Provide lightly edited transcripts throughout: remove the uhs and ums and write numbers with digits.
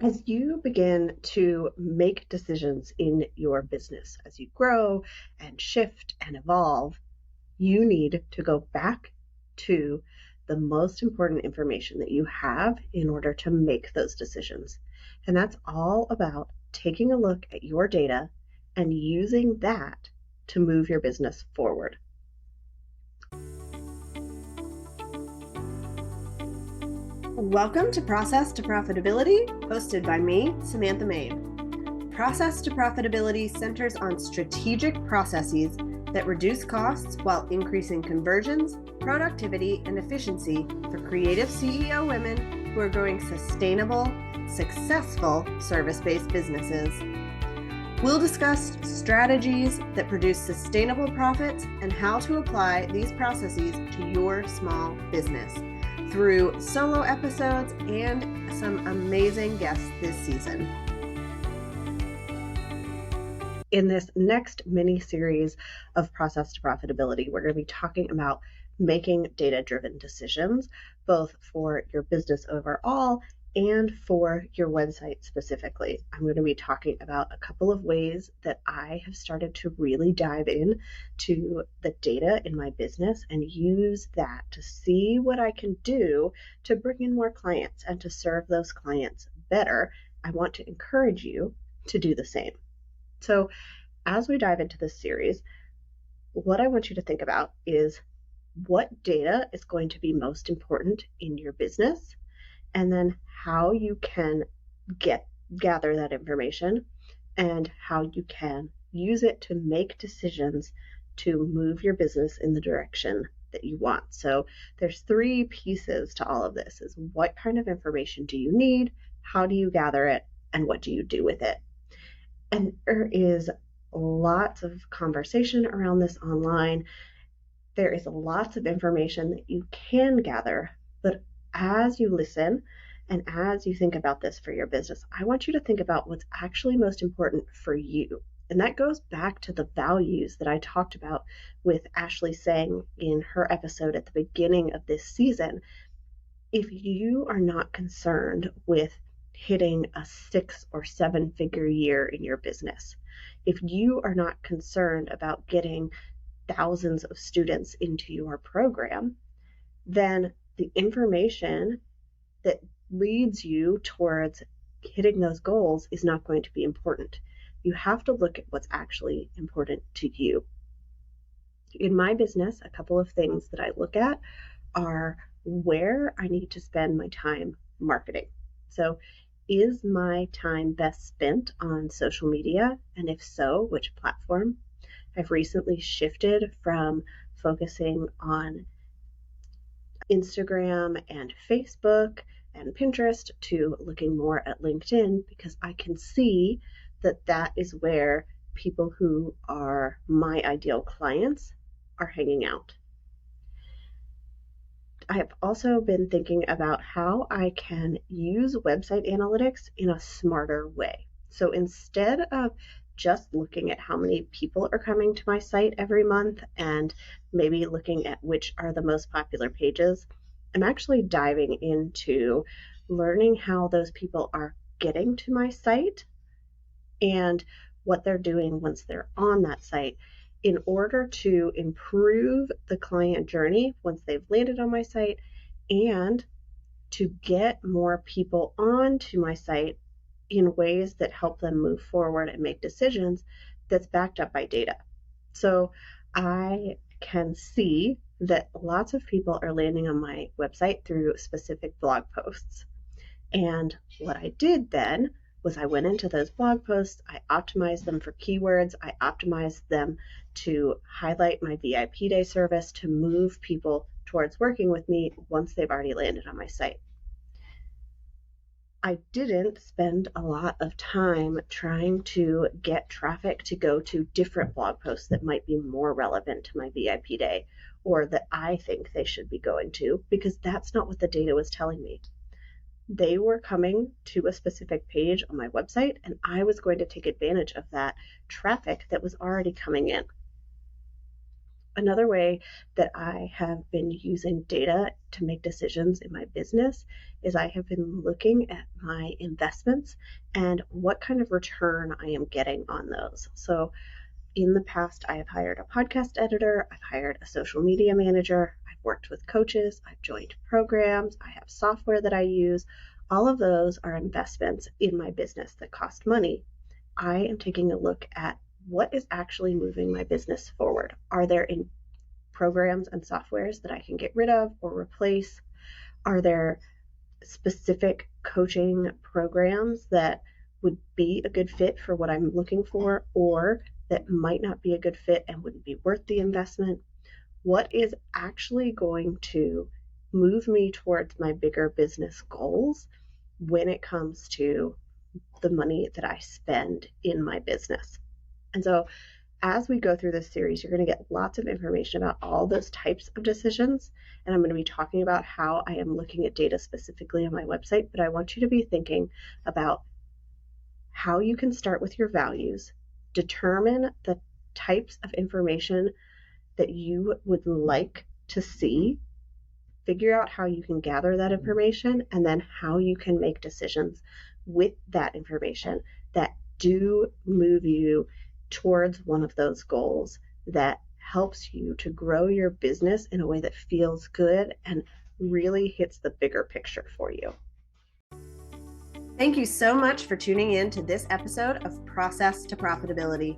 As you begin to make decisions in your business, as you grow and shift and evolve, you need to go back to the most important information that you have in order to make those decisions. And that's all about taking a look at your data and using that to move your business forward. Welcome to Process to Profitability, hosted by me, Samantha Mabe. Process to Profitability centers on strategic processes that reduce costs while increasing conversions, productivity, and efficiency for creative CEO women who are growing sustainable, successful service-based businesses. We'll discuss strategies that produce sustainable profits and how to apply these processes to your small business through solo episodes and some amazing guests this season. In this next mini series of Process to Profitability, we're going to be talking about making data-driven decisions, both for your business overall and for your website specifically. I'm going to be talking about a couple of ways that I have started to really dive in to the data in my business and use that to see what I can do to bring in more clients and to serve those clients better. I want to encourage you to do the same. So as we dive into this series, what I want you to think about is what data is going to be most important in your business, and then how you can gather that information and how you can use it to make decisions to move your business in the direction that you want. So there's three pieces to all of this: is what kind of information do you need, how do you gather it, and what do you do with it? And there is lots of conversation around this online. There is lots of information that you can gather, but as you listen and as you think about this for your business, I want you to think about what's actually most important for you. And that goes back to the values that I talked about with Ashley saying in her episode at the beginning of this season. If you are not concerned with hitting a 6 or 7 figure year in your business, if you are not concerned about getting thousands of students into your program, then the information that leads you towards hitting those goals is not going to be important. You have to look at what's actually important to you. In my business, a couple of things that I look at are where I need to spend my time marketing. So, is my time best spent on social media? And if so, which platform? I've recently shifted from focusing on Instagram and Facebook and Pinterest to looking more at LinkedIn, because I can see that that is where people who are my ideal clients are hanging out. I have also been thinking about how I can use website analytics in a smarter way. So instead of just looking at how many people are coming to my site every month and maybe looking at which are the most popular pages, I'm actually diving into learning how those people are getting to my site and what they're doing once they're on that site, in order to improve the client journey once they've landed on my site and to get more people onto my site in ways that help them move forward and make decisions that's backed up by data. So I can see that lots of people are landing on my website through specific blog posts. And what I did then was I went into those blog posts, I optimized them for keywords, I optimized them to highlight my VIP day service to move people towards working with me once they've already landed on my site. I didn't spend a lot of time trying to get traffic to go to different blog posts that might be more relevant to my VIP day or that I think they should be going to, because that's not what the data was telling me. They were coming to a specific page on my website, and I was going to take advantage of that traffic that was already coming in. Another way that I have been using data to make decisions in my business is I have been looking at my investments and what kind of return I am getting on those. So in the past, I have hired a podcast editor, I've hired a social media manager, I've worked with coaches, I've joined programs, I have software that I use. All of those are investments in my business that cost money. I am taking a look at what is actually moving my business forward. Are there programs and softwares that I can get rid of or replace? Are there specific coaching programs that would be a good fit for what I'm looking for, or that might not be a good fit and wouldn't be worth the investment? What is actually going to move me towards my bigger business goals when it comes to the money that I spend in my business? And so as we go through this series, you're going to get lots of information about all those types of decisions. And I'm going to be talking about how I am looking at data specifically on my website. But I want you to be thinking about how you can start with your values, determine the types of information that you would like to see, figure out how you can gather that information, and then how you can make decisions with that information that do move you towards one of those goals that helps you to grow your business in a way that feels good and really hits the bigger picture for you. Thank you so much for tuning in to this episode of Process to Profitability.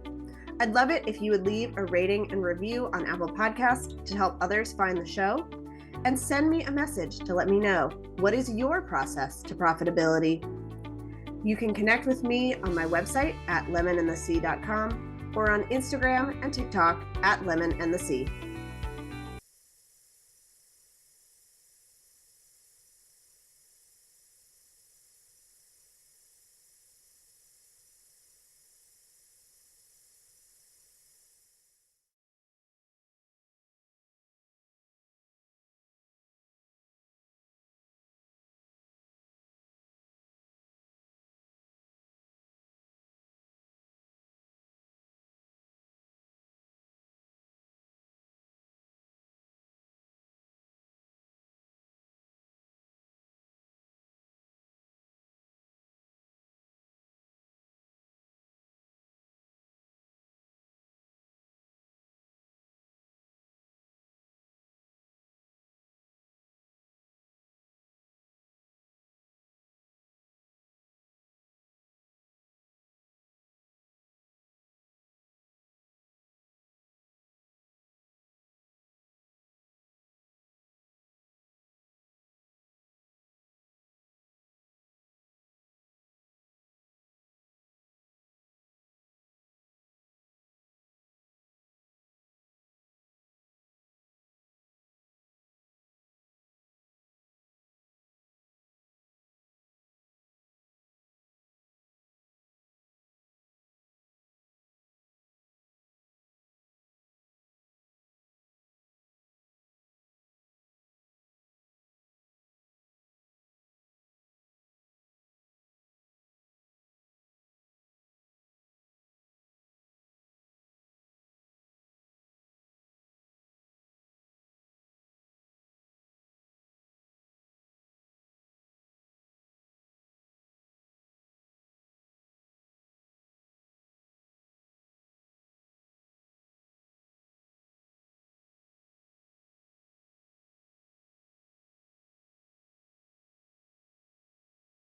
I'd love it if you would leave a rating and review on Apple Podcasts to help others find the show, and send me a message to let me know what is your process to profitability. You can connect with me on my website at lemonandthesea.com or on Instagram and TikTok at lemonandthesea.